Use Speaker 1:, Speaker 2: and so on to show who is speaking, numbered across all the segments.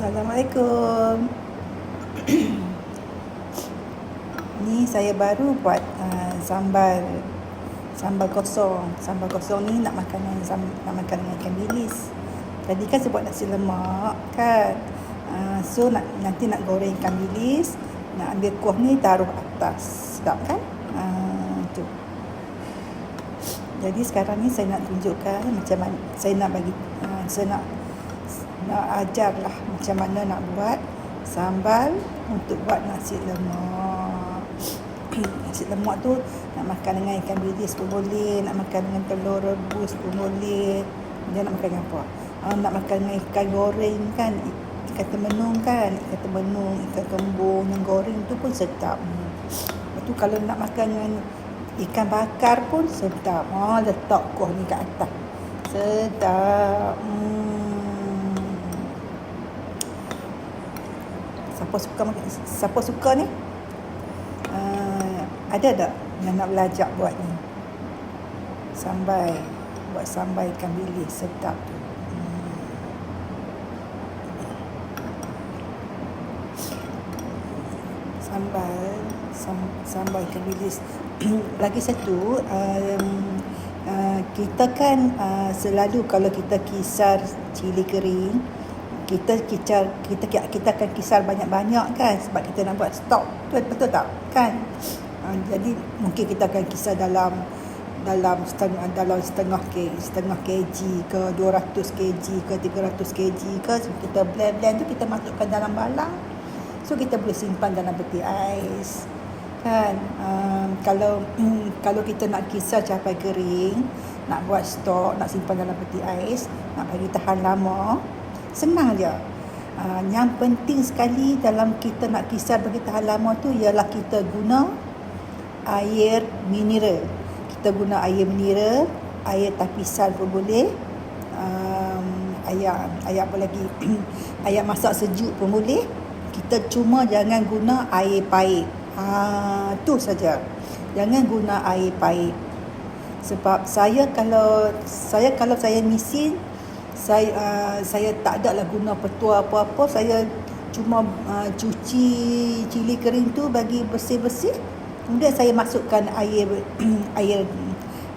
Speaker 1: Assalamualaikum. Ni saya baru buat sambal kosong. Sambal kosong ni nak makan dengan ikan bilis. Tadi kan saya buat nasi lemak kan. So nanti nak goreng ikan bilis, nak ambil kuah ni taruh atas. Sedap kan? Tu. Jadi sekarang ni saya nak tunjukkan macam mana saya nak bagi saya nak ajarlah macam mana nak buat sambal untuk buat nasi lemak. Nasi lemak tu nak makan dengan ikan bilis pun boleh, nak makan dengan telur rebus pun boleh. Dia nak makan dengan apa? Nak makan dengan ikan goreng kan, ikan temenung kan, ikan kembung yang goreng tu pun sedap. Lepas tu kalau nak makan dengan ikan bakar pun sedap. Letak kuah ni kat atas. Sedap. Siapa suka ni? Ada tak yang nak belajar buat ni? Buat sambal ikan bilis sedap tu. Sambal ikan bilis. Lagi satu, kita kan selalu kalau kita kisar cili kering, kita akan kisar banyak-banyak kan, sebab kita nak buat stok. Betul tak? Kan? Jadi mungkin kita akan kisar dalam setengah kg ke 200 kg ke 300 kg ke. So, kita blend tu kita masukkan dalam balang. So kita boleh simpan dalam peti ais. Kan? Kalau kita nak kisar capai kering, nak buat stok, nak simpan dalam peti ais, nak bagi tahan lama, senang je. Yang penting sekali dalam kita nak kisar bagi tahan lama tu ialah kita guna air mineral. Kita guna air mineral, air tapisan pun boleh, air apa lagi? Air masak sejuk pun boleh. Kita cuma jangan guna air paip. Tu saja. Jangan guna air paip. Sebab kalau saya mesin, saya tak ada lah guna petua apa-apa. Saya cuma cuci cili kering tu bagi bersih-bersih. Kemudian saya masukkan air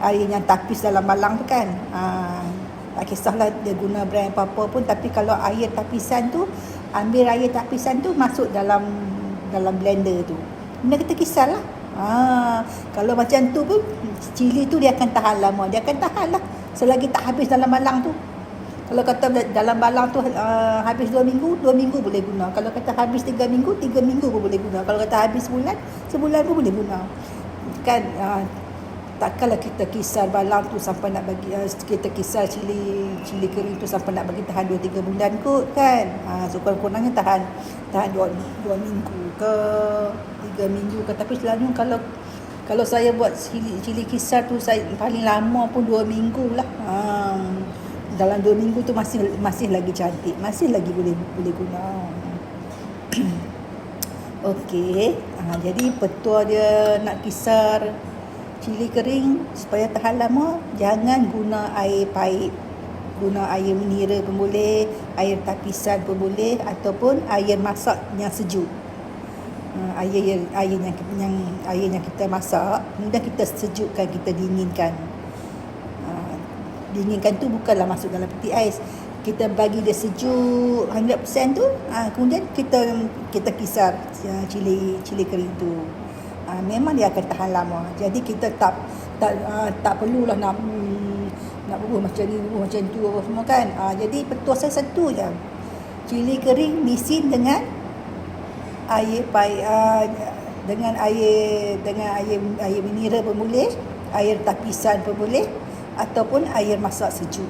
Speaker 1: yang tapis dalam balang tu kan. Tak kisahlah dia guna brand apa-apa pun, tapi kalau air tapisan tu, ambil air tapisan tu masuk dalam blender tu. Kemudian kita kisar lah. Kalau macam tu pun cili tu dia akan tahan lama. Dia akan tahan lah selagi tak habis dalam balang tu. Kalau kata dalam balang tu habis 2 minggu boleh guna. Kalau kata habis 3 minggu pun boleh guna. Kalau kata habis sebulan pun boleh guna. Kan takkanlah kita kisar balang tu sampai nak bagi kita kisar cili kering tu sampai nak bagi tahan 2-3 bulan kot kan. So kurang-kurangnya tahan 2 minggu ke 3 minggu ke. Tapi selalu kalau saya buat cili kisar tu, saya paling lama pun 2 minggu lah. Dalam 2 minggu tu masih lagi cantik, masih lagi boleh guna. Okey, jadi petua dia nak kisar cili kering supaya tahan lama, jangan guna air paip. Guna air mineral pun boleh, air tapisan pun boleh, ataupun air masak yang sejuk. Air yang kita masak, kemudian kita sejukkan, kita dinginkan. Dinginkan tu bukanlah masuk dalam peti ais. Kita bagi dia sejuk 100% tu, kemudian kita kisar cili kering tu. Memang dia akan tahan lama. Jadi kita tak perlulah nak bubuh macam ni, bubuh macam tu semua kan. Jadi petua saya satu je. Cili kering mesin dengan air mineral pun boleh, air tapisan pun boleh, ataupun air masak sejuk.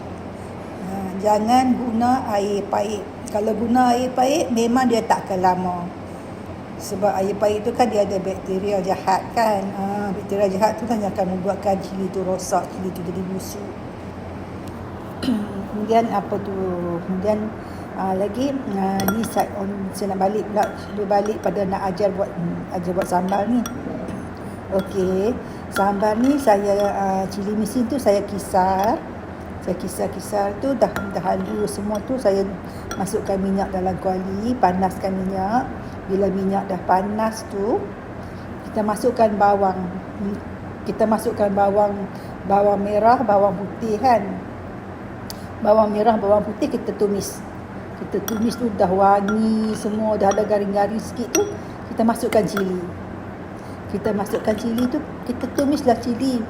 Speaker 1: Jangan guna air paip. Kalau guna air paip memang dia tak akan lama. Sebab air paip tu kan dia ada bakteria jahat kan. Bakteria jahat tu kan yang akan membuatkan cili tu rosak, cili tu jadi busuk. Kemudian lagi ni saya nak balik pada nak ajar buat sambal ni. Okey, sambal ni saya cili mesin tu saya kisar Saya kisar-kisar tu, dah halus semua tu, saya masukkan minyak dalam kuali, panaskan minyak. Bila minyak dah panas tu, kita masukkan bawang. Kita masukkan bawang merah, bawang putih kan. Bawang merah, bawang putih kita tumis. Kita tumis tu dah wangi semua, dah ada garing-garing sikit tu, kita masukkan cili. Kita masukkan cili tu, kita tumislah cili.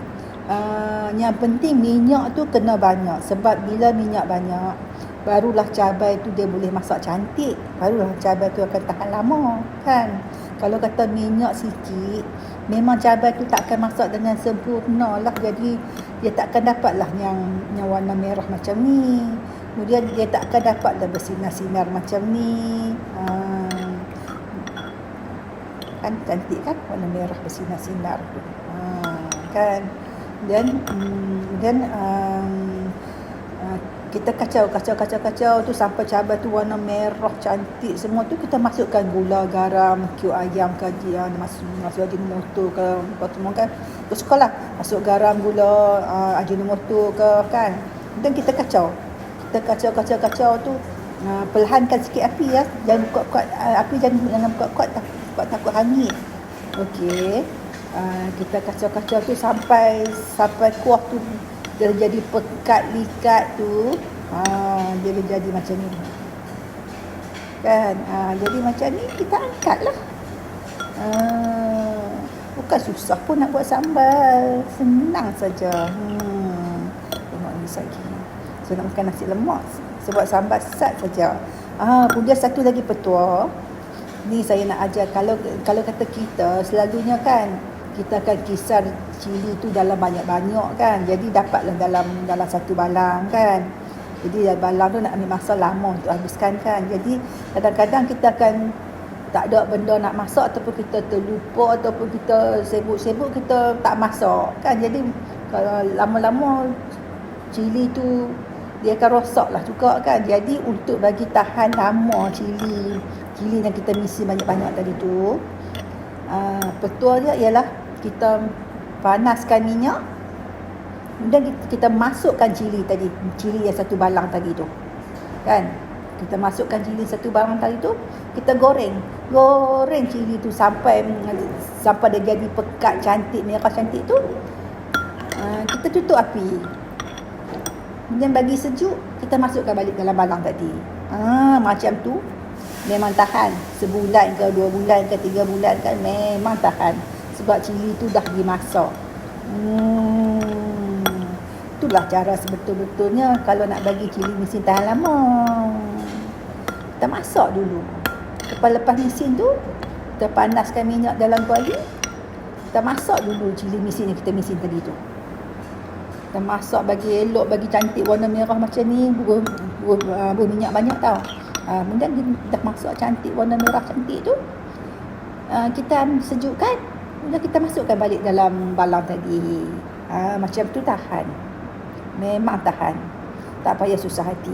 Speaker 1: Yang penting minyak tu kena banyak, sebab bila minyak banyak, barulah cabai tu dia boleh masak cantik, barulah cabai tu akan tahan lama kan. Kalau kata minyak sikit, memang cabai tu tak akan masak dengan sempurna lah. Jadi dia tak akan dapat lah yang warna merah macam ni. Kemudian dia tak akan dapat dah bersinar-sinar macam ni. Kan cantik kan warna merah bersinar-sinar tu. Kan. Dan kita kacau tu sampai cabai tu warna merah cantik semua tu, kita masukkan gula, garam, kiu ayam ke dia, masuk ajinomoto ke apa semua kan. Kita sukalah masuk garam, gula, ajinomoto ke kan. Dan kita kacau tu, perlahankan sikit api ya. Jangan kuat-kuat api, jangan kuat-kuat takut hangit. Okey. Kita kacau-kacau tu sampai kuah tu dia jadi pekat likat tu. Dia jadi macam ni kan. Jadi macam ni kita angkatlah. Bukan susah pun nak buat sambal, senang saja. Tengok ni lagi, saya nak makan nasi lemak, sebab sambal sat saja. Kemudian satu lagi petua ni saya nak ajar. Kalau kata kita selalunya kan, kita akan kisar cili tu dalam banyak-banyak kan. Jadi dapatlah dalam satu balang kan. Jadi balang tu nak ambil masa lama untuk habiskan kan. Jadi kadang-kadang kita akan tak ada benda nak masak, ataupun kita terlupa, ataupun kita sibuk-sibuk kita tak masak kan. Jadi kalau lama-lama cili tu dia akan rosak lah juga kan. Jadi untuk bagi tahan lama cili yang kita misi banyak-banyak tadi tu, petua dia ialah kita panaskan minyak, kemudian kita masukkan cili yang satu balang tadi tu kan. Kita masukkan cili satu balang tadi tu, kita goreng cili tu sampai dia jadi pekat cantik, merah cantik tu. Kita tutup api, kemudian bagi sejuk, kita masukkan balik dalam balang tadi. Macam tu memang tahan sebulan ke 2 bulan ke 3 bulan kan, memang tahan. Sebab cili tu dah dimasak. Itulah cara sebetul-betulnya kalau nak bagi cili mesin tahan lama. Kita masak dulu. Lepas mesin tu, kita panaskan minyak dalam kuali. Kita masak dulu cili mesin yang kita mesin tadi tu. Kita masak bagi elok, bagi cantik warna merah macam ni. Berminyak banyak tau. Kemudian dah masak cantik warna merah cantik tu, kita sejukkan. Kemudian kita masukkan balik dalam balang tadi. Macam tu tahan. Memang tahan. Tak payah susah hati.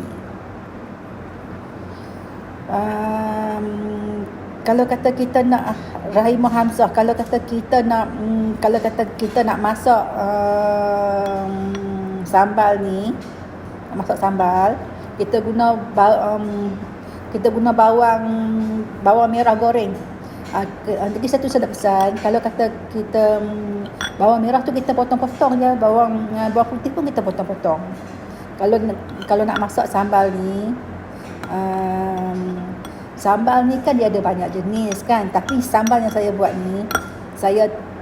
Speaker 1: Kalau kata kita nak, Rahimah Hamzah, kalau kata kita nak masak sambal ni, masak sambal, kita guna bawang merah goreng. Jadi satu saya nak pesan, kalau kata kita bawang merah tu kita potong-potong je, bawang putih pun kita potong-potong. Kalau nak masak sambal ni, sambal ni kan dia ada banyak jenis kan, tapi sambal yang saya buat ni,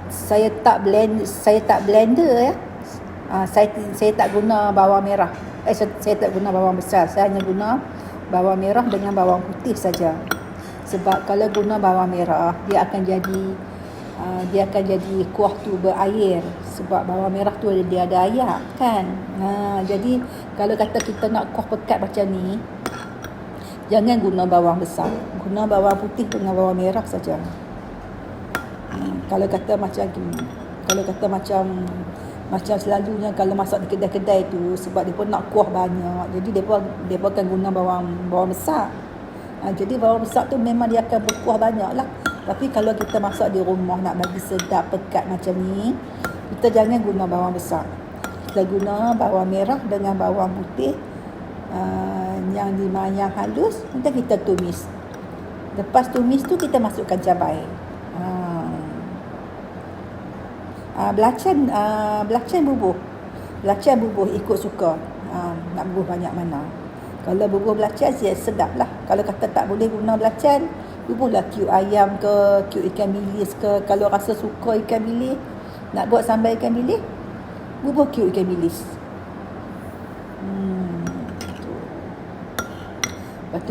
Speaker 1: saya tak blender ya. Saya tak guna bawang merah. Saya tak guna bawang besar. Saya hanya guna bawang merah dengan bawang putih saja. Sebab kalau guna bawang merah, dia akan jadi kuah tu berair. Sebab bawang merah tu dia ada air kan. Jadi kalau kata kita nak kuah pekat macam ni, jangan guna bawang besar. Guna bawang putih dengan bawang merah saja. Kalau kata macam selalunya kalau masak di kedai-kedai tu, sebab dia pun nak kuah banyak, jadi dia pun akan guna bawang besar. Jadi bawang besar tu memang dia akan berkuah banyak lah. Tapi kalau kita masak di rumah nak bagi sedap pekat macam ni, kita jangan guna bawang besar. Kita guna bawang merah dengan bawang putih yang dimayang halus. Nanti kita tumis. Lepas tumis tu kita masukkan cabai. Belacan bubuh. Belacan bubuh ikut suka. Nak bubuh banyak mana. Kalau bubuh belacan sedap lah. Kalau kata tak boleh guna belacan, bubuhlah cube ayam ke, cube ikan bilis ke. Kalau rasa suka ikan bilis, nak buat sambal ikan bilis, bubuh cube ikan bilis. Lepas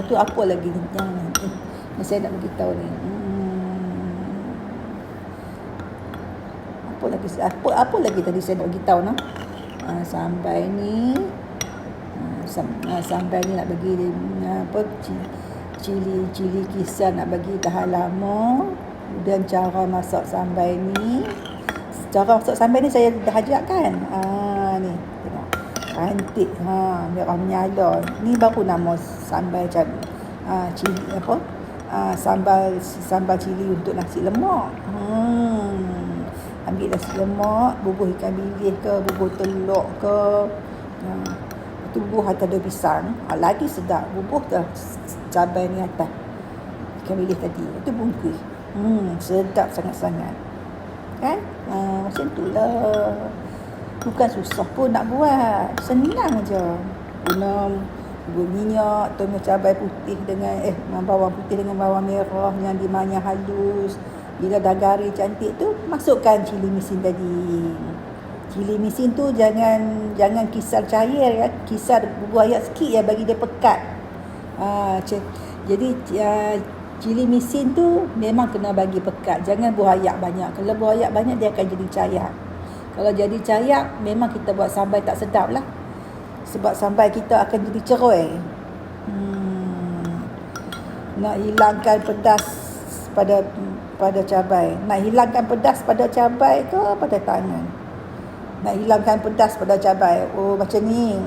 Speaker 1: tu apa lagi yang saya nak beritahu ni. Apa lagi tadi saya nak beritahu no? Sambal ni nak bagi cili kisar nak bagi tahan lama. Kemudian cara masak sambal ni. Cara masak sambal ni saya dah ajarkan. Ni tengok. Cantik. Merah menyala. Ni baru nama sambal cili apa? Sambal cili untuk nasi lemak. Ambil nasi lemak, bubuh ikan bilis ke, bubuh telur ke. Tu bubuh atas daun pisang. Lagi sedap. Bubuh dah cabai ni atas ikan bilis tadi. Itu bungkus. Sedap sangat-sangat. Kan? Macam tu lah. Bukan susah pun nak buat. Senang aja. Guna minyak, tumis cabai putih dengan bawang putih dengan bawang merah yang dimanyah halus. Bila dah garing cantik tu, masukkan cili misin tadi. Cili misin tu jangan kisar cair ya. Kisar bubuh ayak sikit ya, bagi dia pekat. Jadi cili misin tu memang kena bagi pekat. Jangan buah ayak banyak. Kalau buah ayak banyak dia akan jadi cair. Kalau jadi cair, memang kita buat sambal tak sedap lah. Sebab sambal kita akan jadi ceroi. Nak hilangkan pedas pada cabai. Nak hilangkan pedas pada cabai ke pada tangan? Nak hilangkan pedas pada cabai. Macam ni.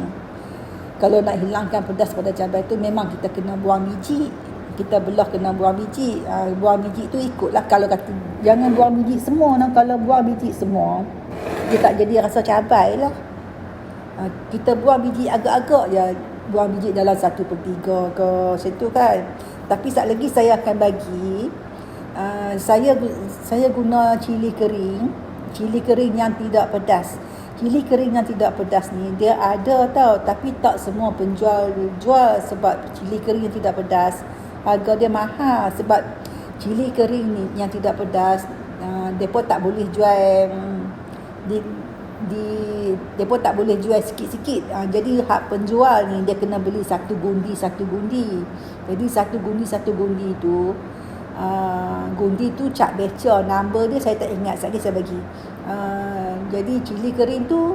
Speaker 1: Kalau nak hilangkan pedas pada cabai tu memang kita kena buang biji. Kita belah kena buang biji. Buang biji tu ikutlah. Kalau kata jangan buang biji semua. Kalau buang biji semua, dia tak jadi rasa cabai lah. Kita buang biji agak-agak je. Buang biji dalam 1/3 ke macam tu kan. Tapi sat lagi saya akan bagi saya guna cili kering yang tidak pedas. Cili kering yang tidak pedas ni dia ada tau, tapi tak semua penjual jual. Sebab cili kering yang tidak pedas harga dia mahal. Sebab cili kering ni yang tidak pedas depa tak boleh jual depa tak boleh jual sikit-sikit. Jadi hak penjual ni dia kena beli satu gundi. Jadi satu gundi tu gundi tu cap beca, number dia saya tak ingat, sekali saya bagi. Jadi cili kering tu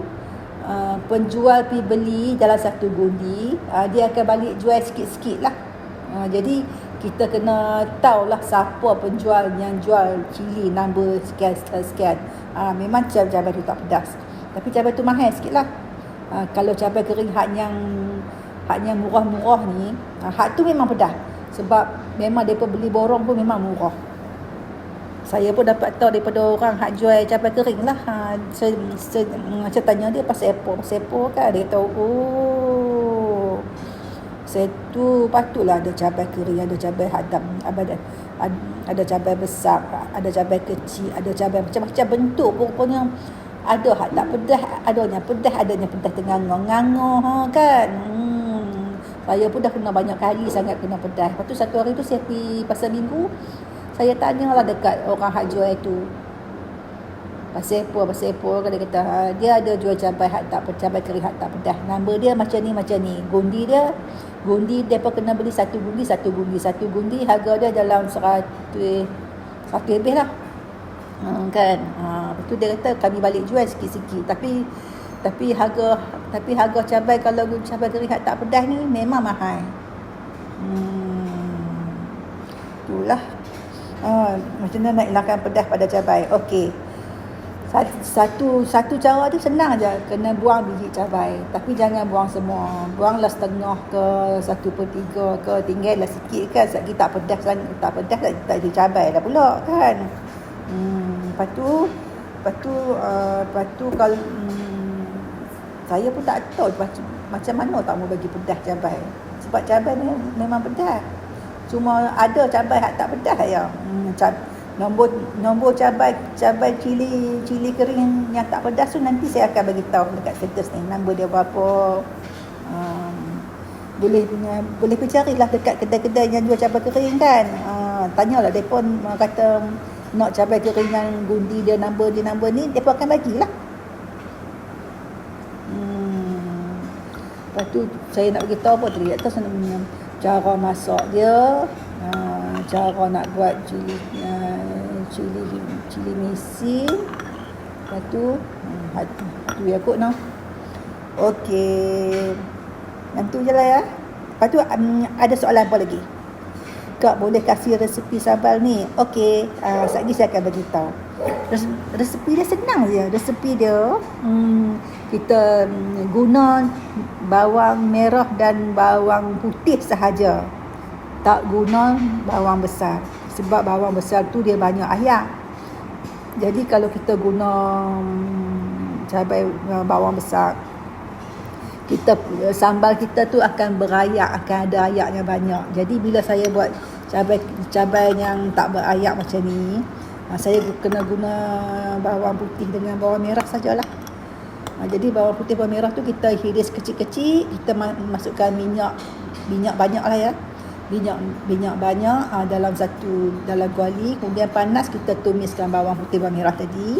Speaker 1: penjual pergi beli dalam satu gundi, dia akan balik jual sikit-sikit lah. Jadi kita kena tahulah siapa penjual yang jual cili number sekian. Memang cabai tu tak pedas, tapi cabai tu mahal sikit lah. Kalau cabai kering hak yang murah-murah ni, hak tu memang pedas. Sebab memang mereka beli borong pun memang murah. Saya pun dapat tahu daripada orang hak jual cabai kering lah. Saya tanya dia pasal apa kan. Dia tahu, saya tu patutlah ada cabai kering, ada cabai hadam, ada cabai besar, ada cabai kecil, ada cabai macam-macam bentuk. Pokoknya ada hak tak pedas, adanya pedas tengah ngangor kan. Saya pun dah kena banyak kali sangat kena pedas. Lepas tu satu hari tu saya pergi pasar minggu, saya tanyalah dekat orang hak jual tu. Pasal apa kan, dia kata dia ada jual cabai kering hak tak pedas. Nombor dia macam ni. Gundi depa kena beli satu gundi harga dia dalam 100 lebih lah. Kan. Lepas tu dia kata kami balik jual sikit-sikit, tapi harga cabai, kalau cabai kering hak tak pedas ni memang mahal. Itulah. Macam mana nak hilangkan pedas pada cabai? Okey. Satu cara tu senang aja, kena buang biji cabai, tapi jangan buang semua. Buanglah setengah ke 1/3 ke, tinggallah sikit kan. Sebab kita tak pedas tak ada cabai dah pula kan. Lepas tu kalau Saya pun tak tahu macam mana tak mau bagi pedas cabai. Sebab cabai ni memang pedas. Cuma ada cabai yang tak pedas ya. Nombor cabai cili kering yang tak pedas tu nanti saya akan bagi tahu dekat status ni. Nombor dia berapa. Boleh pergi carilah dekat kedai-kedai yang jual cabai kering kan. Tanyalah depa kata nak cabai kering yang gundi dia nombor ni, depa akan bagilah. Lepas tu saya nak beritahu apa tadi atas cara masak dia, cara nak buat cili misin. Lepas tu ya kot noh. Okey. Nanti je lah ya. Lepas tu ada soalan apa lagi? Kak boleh kasih resepi sambal ni? Okey, sekejap lagi saya akan bagi tahu. Resepi dia senang je. Resepi dia kita guna bawang merah dan bawang putih sahaja. Tak guna bawang besar. Sebab bawang besar tu dia banyak ayak. Jadi kalau kita guna cabai bawang besar, sambal kita tu akan berayak, akan ada ayaknya banyak. Jadi bila saya buat cabai yang tak berayak macam ni, saya kena guna bawang putih dengan bawang merah sajalah. Jadi bawang putih bawang merah tu kita hiris kecil-kecil, kita masukkan minyak banyak lah ya. Minyak banyak dalam kuali, kemudian panas, kita tumiskan bawang putih bawang merah tadi.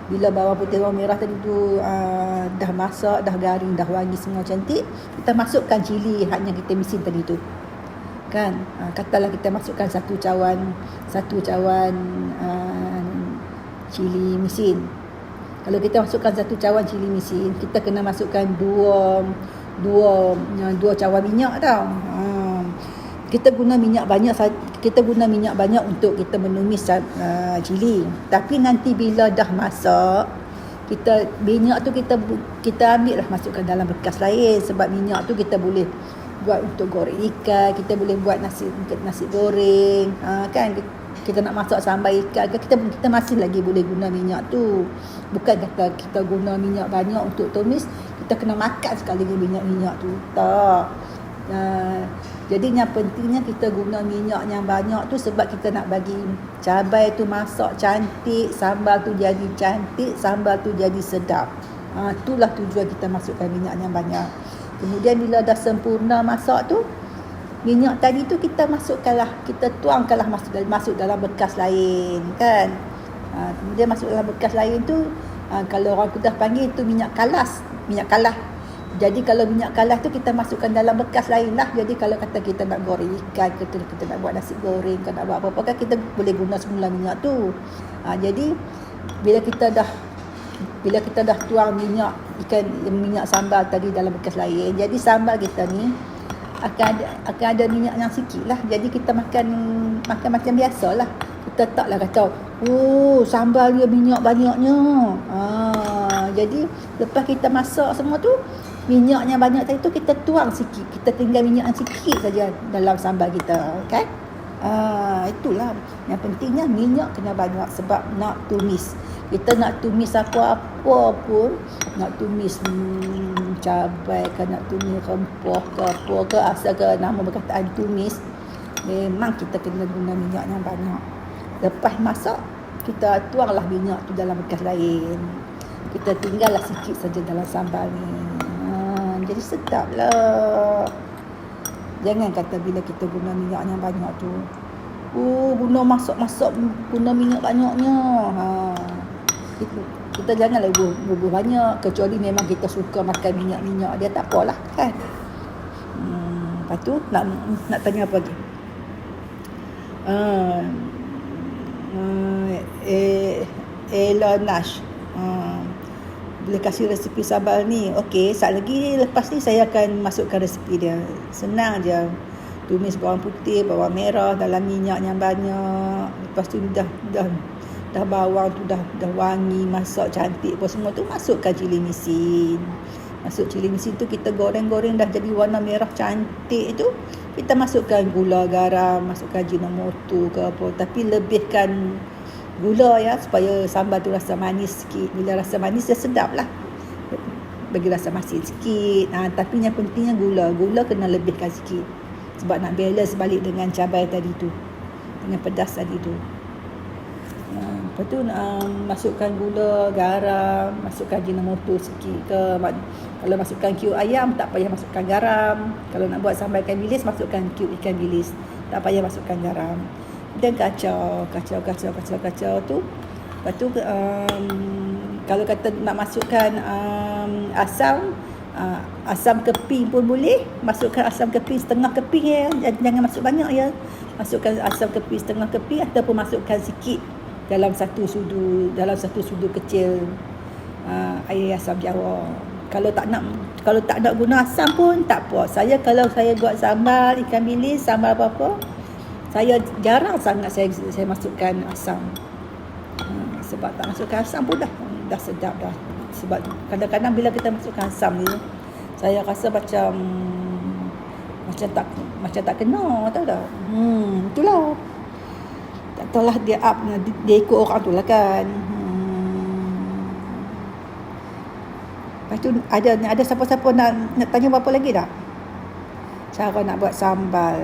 Speaker 1: Bila bawang putih bawang merah tadi tu dah masak, dah garing, dah wangi semua cantik, kita masukkan cili yang kita misin tadi tu. Kan? Katalah kita masukkan satu cawan cili misin. Kalau kita masukkan satu cawan cili misin, kita kena masukkan dua cawan minyak tau. Kita guna minyak banyak untuk kita menumis cili. Tapi nanti bila dah masak, minyak tu kita ambil lah, masukkan dalam bekas lain. Sebab minyak tu kita boleh buat untuk goreng ikan, kita boleh buat nasi goreng, kan? Kita nak masak sambal ikan, kita masih lagi boleh guna minyak tu. Bukan kata kita guna minyak banyak untuk tumis, kita kena makan sekali dengan minyak tu. Tak. Jadi yang pentingnya kita guna minyak yang banyak tu sebab kita nak bagi cabai tu masak cantik, sambal tu jadi cantik, sambal tu jadi sedap. Itulah tujuan kita masukkan minyak yang banyak. Kemudian bila dah sempurna masak tu, minyak tadi tu kita tuangkanlah masuk dalam bekas lain, kan? Kemudian masuk dalam bekas lain tu, kalau orang Kedah panggil tu minyak kalas. Jadi kalau minyak kalas tu kita masukkan dalam bekas lain lah. Jadi kalau kata kita nak goreng ikan, kita nak buat nasi goreng, kita nak buat apa-apa, kan kita boleh guna semula minyak tu. Jadi bila kita dah tuang minyak sambal tadi dalam bekas lain, jadi sambal kita ni akan ada minyak yang sikit lah. Jadi kita makan macam biasa lah. Kita taklah kata sambal dia minyak banyaknya. Jadi lepas kita masak semua tu, minyak yang banyak tadi tu kita tuang sikit. Kita tinggal minyak yang sikit saja dalam sambal kita, kan? Itulah yang pentingnya, minyak kena banyak sebab nak tumis. Kita nak tumis apa-apa pun, nak tumis cabai ke, nak tumis rempah ke apa ke, asal ke nama perkataan tumis, memang kita kena guna minyak yang banyak. Lepas masak, kita tuanglah minyak tu dalam bekas lain. Kita tinggallah sikit saja dalam sambal ni. Jadi sedap lah. Jangan kata bila kita guna minyak yang banyak tu, guna masak-masak guna minyak banyaknya. Kita janganlah bubuh banyak, kecuali memang kita suka makan minyak-minyak dia, tak apalah, kan? Lepas tu nak tanya apa lagi? Elonash, boleh kasih resepi sambal ni? Okey, sekejap lagi lepas ni saya akan masukkan resepi dia. Senang je. Tumis bawang putih, bawang merah dalam minyak yang banyak. Lepas tu dah bawang tu dah wangi, masak cantik apa semua tu, masukkan cili misin. Masuk cili misin tu kita goreng-goreng dah jadi warna merah cantik tu, kita masukkan gula, garam, masukkan ajinomoto ke apa, tapi lebihkan gula ya, supaya sambal tu rasa manis sikit. Bila rasa manis dia sedap lah. bagi rasa masin sikit. Tapi yang pentingnya gula kena lebihkan sikit sebab nak balance balik dengan cabai tadi tu, dengan pedas tadi tu. Lepas tu masukkan gula, garam, masukkan Ajinomoto sikit ke. Kalau masukkan cube ayam tak payah masukkan garam. Kalau nak buat sambal ikan bilis, masukkan cube ikan bilis, tak payah masukkan garam. Dan kacau tu. Lepas tu kalau kata nak masukkan asam keping pun boleh. Masukkan asam keping setengah keping ya, jangan masuk banyak ya. Masukkan asam keping setengah keping ataupun masukkan sikit dalam satu sudu kecil air asam jawa. Kalau tak nak guna asam pun tak apa. Kalau saya buat sambal ikan bilis, sambal apa-apa, saya jarang sangat saya masukkan asam. Sebab tak masukkan asam pun dah sedap dah. Sebab kadang-kadang bila kita masukkan asam ni, saya rasa macam tak kena, tahu tak? Itulah. Tak tahulah dia ikut orang tu lah kan. Lepas tu ada siapa-siapa nak tanya apa lagi tak? Cara nak buat sambal.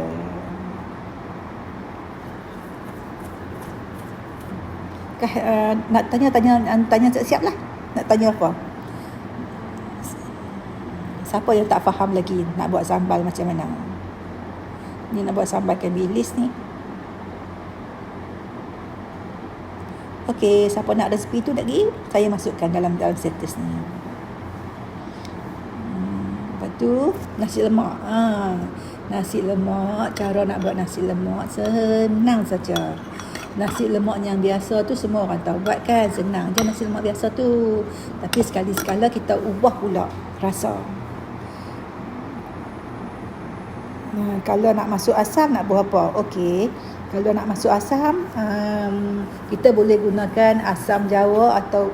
Speaker 1: Nak tanya siap lah. Nak tanya apa? Siapa yang tak faham lagi nak buat sambal macam mana? Ni nak buat sambal ikan bilis ni. Okey, siapa nak resipi tu nak pergi, saya masukkan dalam status ni. Lepas tu nasi lemak. Nasi lemak, cara nak buat nasi lemak senang saja. Nasi lemak yang biasa tu semua orang tahu buat kan, senang je nasi lemak biasa tu. Tapi sekali-sekala kita ubah pula rasa. Kalau nak masuk asam nak buat apa? Okey, kalau nak masuk asam, kita boleh gunakan asam jawa atau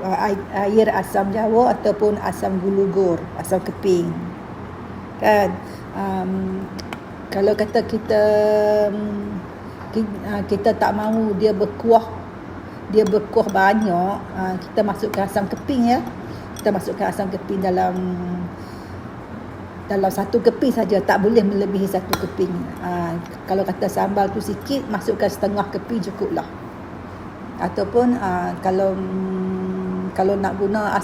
Speaker 1: air asam jawa ataupun asam gulugur, asam keping. Kan? Kalau kata kita tak mahu dia berkuah banyak, kita masukkan asam keping ya. Kita masukkan asam keping dalam satu keping saja, tak boleh melebihi satu keping. Kalau kata sambal tu sikit, masukkan setengah keping cukuplah. Ataupun kalau nak guna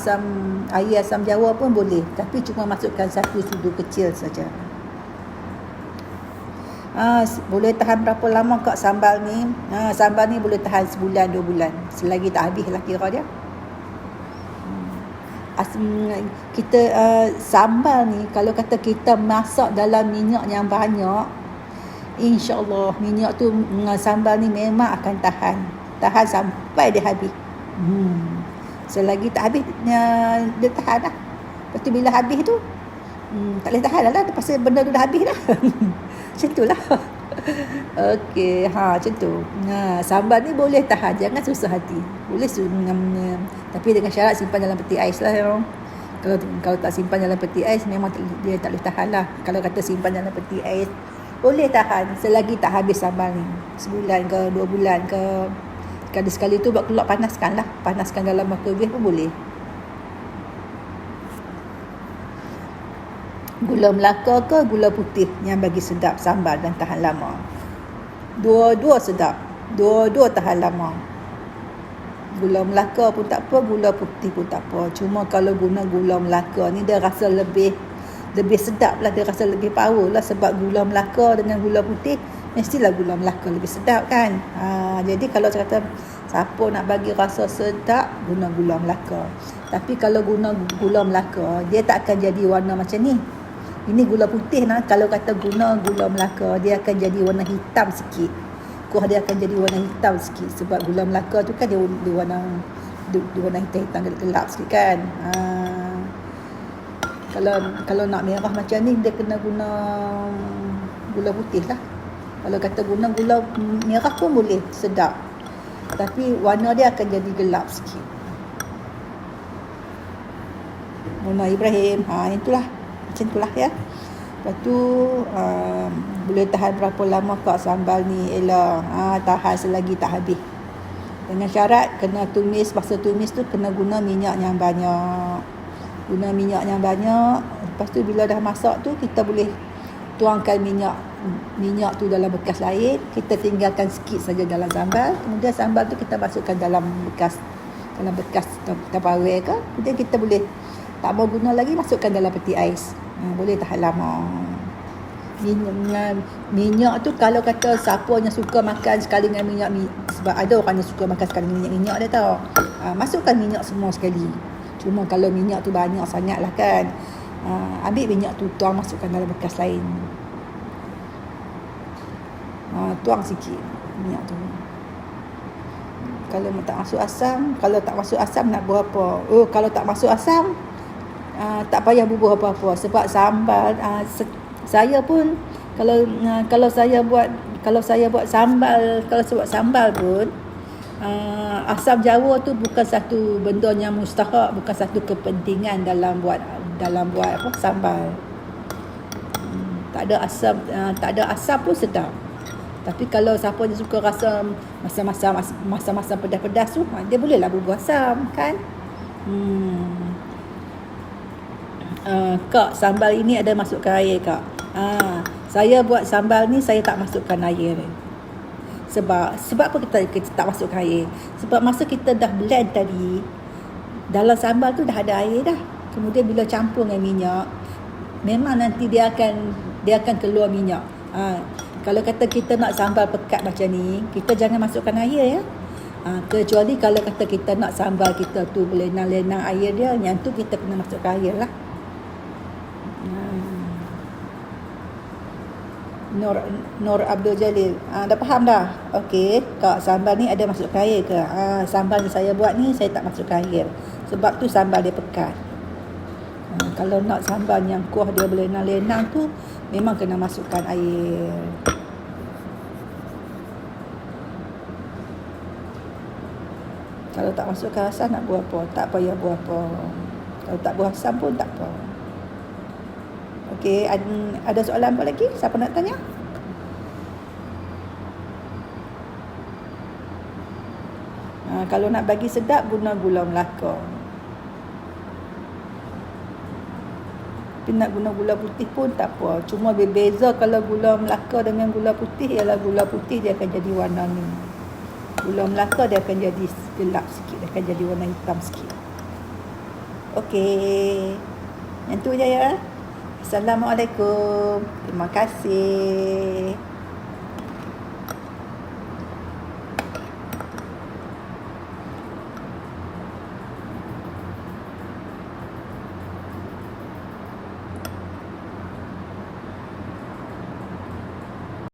Speaker 1: air asam jawa pun boleh, tapi cuma masukkan satu sudu kecil saja. Boleh tahan berapa lama kak sambal ni? Sambal ni boleh tahan sebulan 2 bulan, selagi tak habis lah kira dia. Kita sambal ni kalau kata kita masak dalam minyak yang banyak, insya-Allah minyak tu sambal ni memang akan tahan sampai dia habis. Selagi tak habis dia tahan lah. Lepas tu bila habis tu tak boleh tahan lah, pasal benda tu dah habis dah. Macam tu lah. Okey, macam tu. Sambal ni boleh tahan, jangan susah hati. Boleh tapi dengan syarat simpan dalam peti ais lah. Kalau tak simpan dalam peti ais, memang dia tak boleh tahan lah. Kalau kata simpan dalam peti ais, boleh tahan selagi tak habis sambal ni. Sebulan ke 2 bulan ke. Sekali tu buat keluar, panaskan dalam microwave pun boleh. Gula Melaka ke gula putih yang bagi sedap sambal dan tahan lama? Dua-dua sedap, dua-dua tahan lama. Gula Melaka pun tak apa, gula putih pun tak apa. Cuma kalau guna gula Melaka ni dia rasa lebih sedap lah, dia rasa lebih power lah. Sebab gula Melaka dengan gula putih, mestilah gula Melaka lebih sedap kan. Jadi kalau saya kata siapa nak bagi rasa sedap, guna gula Melaka. Tapi kalau guna gula Melaka, dia tak akan jadi warna macam ni. Ini gula putih nah, kalau kata guna gula Melaka, dia akan jadi warna hitam sikit. Kuah dia akan jadi warna hitam sikit. Sebab gula Melaka tu kan dia warna hitam gelap sikit kan. Kalau nak merah macam ni, dia kena guna gula putih lah. Kalau kata guna gula merah pun boleh, sedap. Tapi warna dia akan jadi gelap sikit. Mona Ibrahim, itulah. Macam itulah ya. Lepas tu boleh tahan berapa lama kak sambal ni? Tahan selagi tak habis. Dengan syarat kena tumis, masa tumis tu kena guna minyak yang banyak. Guna minyak yang banyak. Lepas tu bila dah masak tu, kita boleh tuangkan minyak tu dalam bekas lain. Kita tinggalkan sikit saja dalam sambal. Kemudian sambal tu kita masukkan dalam bekas Tupperware ke. Kemudian kita boleh tak mau guna lagi, masukkan dalam peti ais. Boleh tahan lama. Minyak tu kalau kata siapa yang suka makan sekali dengan minyak, sebab ada orang yang suka makan sekali dengan minyak dia tahu. Masukkan minyak semua sekali. Cuma kalau minyak tu banyak sangat lah kan, ambil minyak tu tuang masukkan dalam bekas lain. Tuang sikit minyak tu. Kalau tak masuk asam, nak buat apa? Kalau tak masuk asam, tak payah bubuh apa-apa. Sebab sambal, saya pun kalau saya buat sambal pun, asam jawa tu bukan satu benda yang mustahak, bukan satu kepentingan dalam buat apa sambal. Tak ada asam pun sedap. Tapi kalau siapa yang suka rasa masa-masa pedas-pedas tu, dia bolehlah bubuh asam kan. Kak, sambal ini ada masukkan air, Kak. Saya buat sambal ni saya tak masukkan air ni. Sebab apa kita tak masukkan air? Sebab masa kita dah blend tadi, dalam sambal tu dah ada air dah. Kemudian bila campur dengan minyak, memang nanti dia akan keluar minyak. Kalau kata kita nak sambal pekat macam ni, kita jangan masukkan air ya. Kecuali kalau kata kita nak sambal kita tu lenang-lenang air dia, yang tu kita kena masukkan air lah. Nur Abdul Jalil, dah faham dah? Okey, Kak, sambal ni ada masukkan air ke? Sambal yang saya buat ni saya tak masukkan air. Sebab tu sambal dia pekat. Kalau nak sambal yang kuah dia berlenang-lenang tu, memang kena masukkan air. Kalau tak masukkan asam nak buat apa? Tak payah buat apa. Kalau tak buat asam pun tak apa. Okey, ada soalan apa lagi? Siapa nak tanya? Kalau nak bagi sedap, guna gula Melaka. Tapi nak guna gula putih pun tak apa. Cuma berbeza kalau gula Melaka dengan gula putih ialah gula putih dia akan jadi warna ni. Gula Melaka dia akan jadi gelap sikit, dia akan jadi warna hitam sikit. Okey. Yang tu je ya. Assalamualaikum. Terima kasih.